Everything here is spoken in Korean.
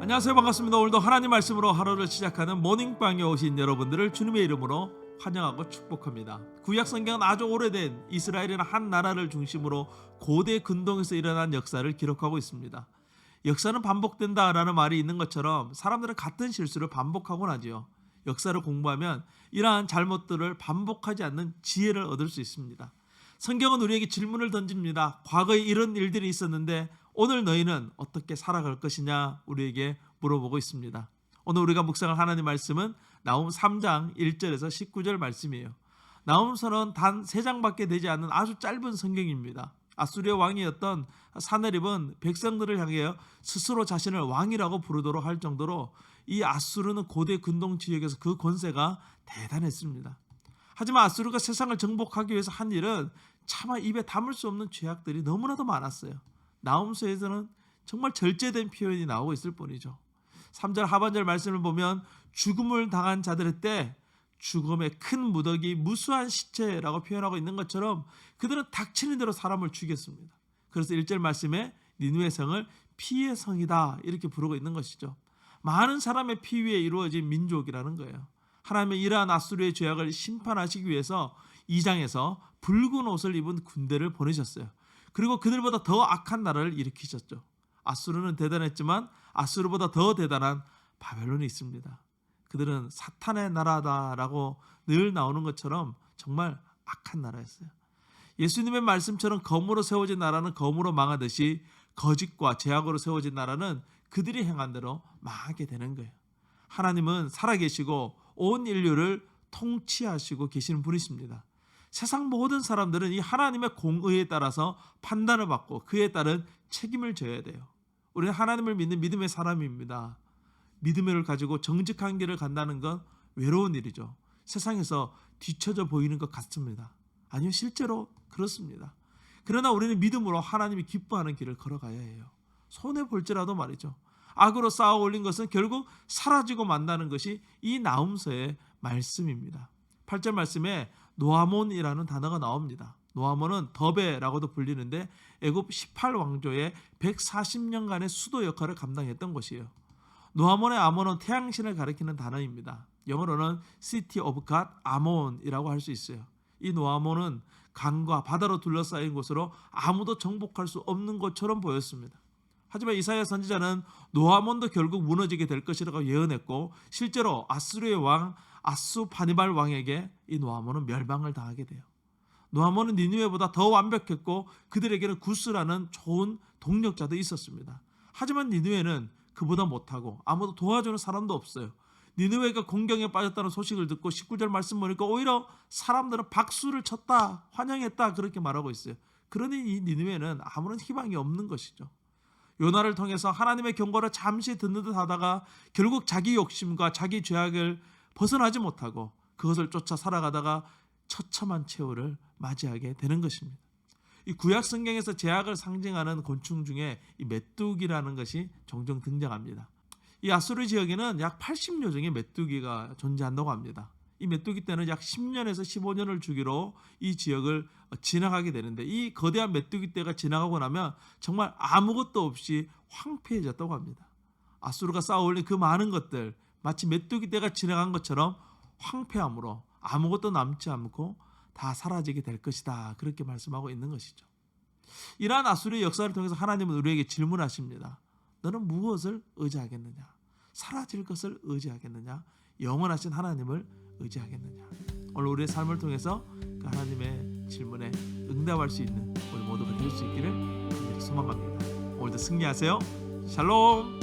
안녕하세요. 반갑습니다. 오늘도 하나님 말씀으로 하루를 시작하는 모닝방에 오신 여러분들을 주님의 이름으로 환영하고 축복합니다. 구약 성경은 아주 오래된 이스라엘이라는 한 나라를 중심으로 고대 근동에서 일어난 역사를 기록하고 있습니다. 역사는 반복된다라는 말이 있는 것처럼 사람들은 같은 실수를 반복하곤 하지요. 역사를 공부하면 이러한 잘못들을 반복하지 않는 지혜를 얻을 수 있습니다. 성경은 우리에게 질문을 던집니다. 과거에 이런 일들이 있었는데 오늘 너희는 어떻게 살아갈 것이냐 우리에게 물어보고 있습니다. 오늘 우리가 묵상할 하나님 말씀은 나훔 3장 1절에서 19절 말씀이에요. 나훔서는 단 3장밖에 되지 않는 아주 짧은 성경입니다. 아수리아 왕이었던 사네립은 백성들을 향해 스스로 자신을 왕이라고 부르도록 할 정도로 이 아수르는 고대 근동 지역에서 그 권세가 대단했습니다. 하지만 아수르가 세상을 정복하기 위해서 한 일은 차마 입에 담을 수 없는 죄악들이 너무나도 많았어요. 나훔서에서는 정말 절제된 표현이 나오고 있을 뿐이죠. 3절 하반절 말씀을 보면 죽음을 당한 자들의 때 죽음의 큰 무더기 무수한 시체라고 표현하고 있는 것처럼 그들은 닥치는 대로 사람을 죽였습니다. 그래서 1절 말씀에 니느웨 성을 피의 성이다 이렇게 부르고 있는 것이죠. 많은 사람의 피 위에 이루어진 민족이라는 거예요. 하나님은 이러한 아수르의 죄악을 심판하시기 위해서 2장에서 붉은 옷을 입은 군대를 보내셨어요. 그리고 그들보다 더 악한 나라를 일으키셨죠. 아수르는 대단했지만 아수르보다 더 대단한 바벨론이 있습니다. 그들은 사탄의 나라다라고 늘 나오는 것처럼 정말 악한 나라였어요. 예수님의 말씀처럼 검으로 세워진 나라는 검으로 망하듯이 거짓과 죄악으로 세워진 나라는 그들이 행한 대로 망하게 되는 거예요. 하나님은 살아계시고 온 인류를 통치하시고 계시는 분이십니다. 세상 모든 사람들은 이 하나님의 공의에 따라서 판단을 받고 그에 따른 책임을 져야 돼요. 우리는 하나님을 믿는 믿음의 사람입니다. 믿음을 가지고 정직한 길을 간다는 건 외로운 일이죠. 세상에서 뒤처져 보이는 것 같습니다. 아니요, 실제로 그렇습니다. 그러나 우리는 믿음으로 하나님이 기뻐하는 길을 걸어가야 해요. 손해볼지라도 말이죠. 악으로 쌓아 올린 것은 결국 사라지고 만다는 것이 이 나훔서의 말씀입니다. 8절 말씀에 노아몬이라는 단어가 나옵니다. 노아몬은 더베라고도 불리는데 애굽 18왕조의 140년간의 수도 역할을 감당했던 곳이에요. 노아몬의 아몬은 태양신을 가리키는 단어입니다. 영어로는 City of God, 아몬이라고 할 수 있어요. 이 노아몬은 강과 바다로 둘러싸인 곳으로 아무도 정복할 수 없는 곳처럼 보였습니다. 하지만 이사야 선지자는 노아몬도 결국 무너지게 될 것이라고 예언했고 실제로 아수르의 왕 아수파니발 왕에게 이 노아몬은 멸망을 당하게 돼요. 노아몬은 니느웨보다 더 완벽했고 그들에게는 구스라는 좋은 동력자도 있었습니다. 하지만 니느웨는 그보다 못하고 아무도 도와주는 사람도 없어요. 니느웨가 공경에 빠졌다는 소식을 듣고 19절 말씀 보니까 오히려 사람들은 박수를 쳤다, 환영했다 그렇게 말하고 있어요. 그러니 이 니느웨는 아무런 희망이 없는 것이죠. 요나를 통해서 하나님의 경고를 잠시 듣는 듯 하다가 결국 자기 욕심과 자기 죄악을 벗어나지 못하고 그것을 쫓아 살아가다가 처참한 최후를 맞이하게 되는 것입니다. 이 구약 성경에서 죄악을 상징하는 곤충 중에 이 메뚜기라는 것이 종종 등장합니다. 이 아수르 지역에는 약 80여 종의 메뚜기가 존재한다고 합니다. 이 메뚜기 떼는 약 10년에서 15년을 주기로 이 지역을 지나가게 되는데 이 거대한 메뚜기 떼가 지나가고 나면 정말 아무것도 없이 황폐해졌다고 합니다. 아수르가 쌓아올린 그 많은 것들 마치 메뚜기 떼가 지나간 것처럼 황폐함으로 아무것도 남지 않고 다 사라지게 될 것이다. 그렇게 말씀하고 있는 것이죠. 이러한 아수르의 역사를 통해서 하나님은 우리에게 질문하십니다. 너는 무엇을 의지하겠느냐? 사라질 것을 의지하겠느냐? 영원하신 하나님을 의지하겠느냐? 오늘 우리의 삶을 통해서 그 하나님의 질문에 응답할 수 있는 우리 모두가 될 수 있기를 간절히 소망합니다. 오늘도 승리하세요. 샬롬.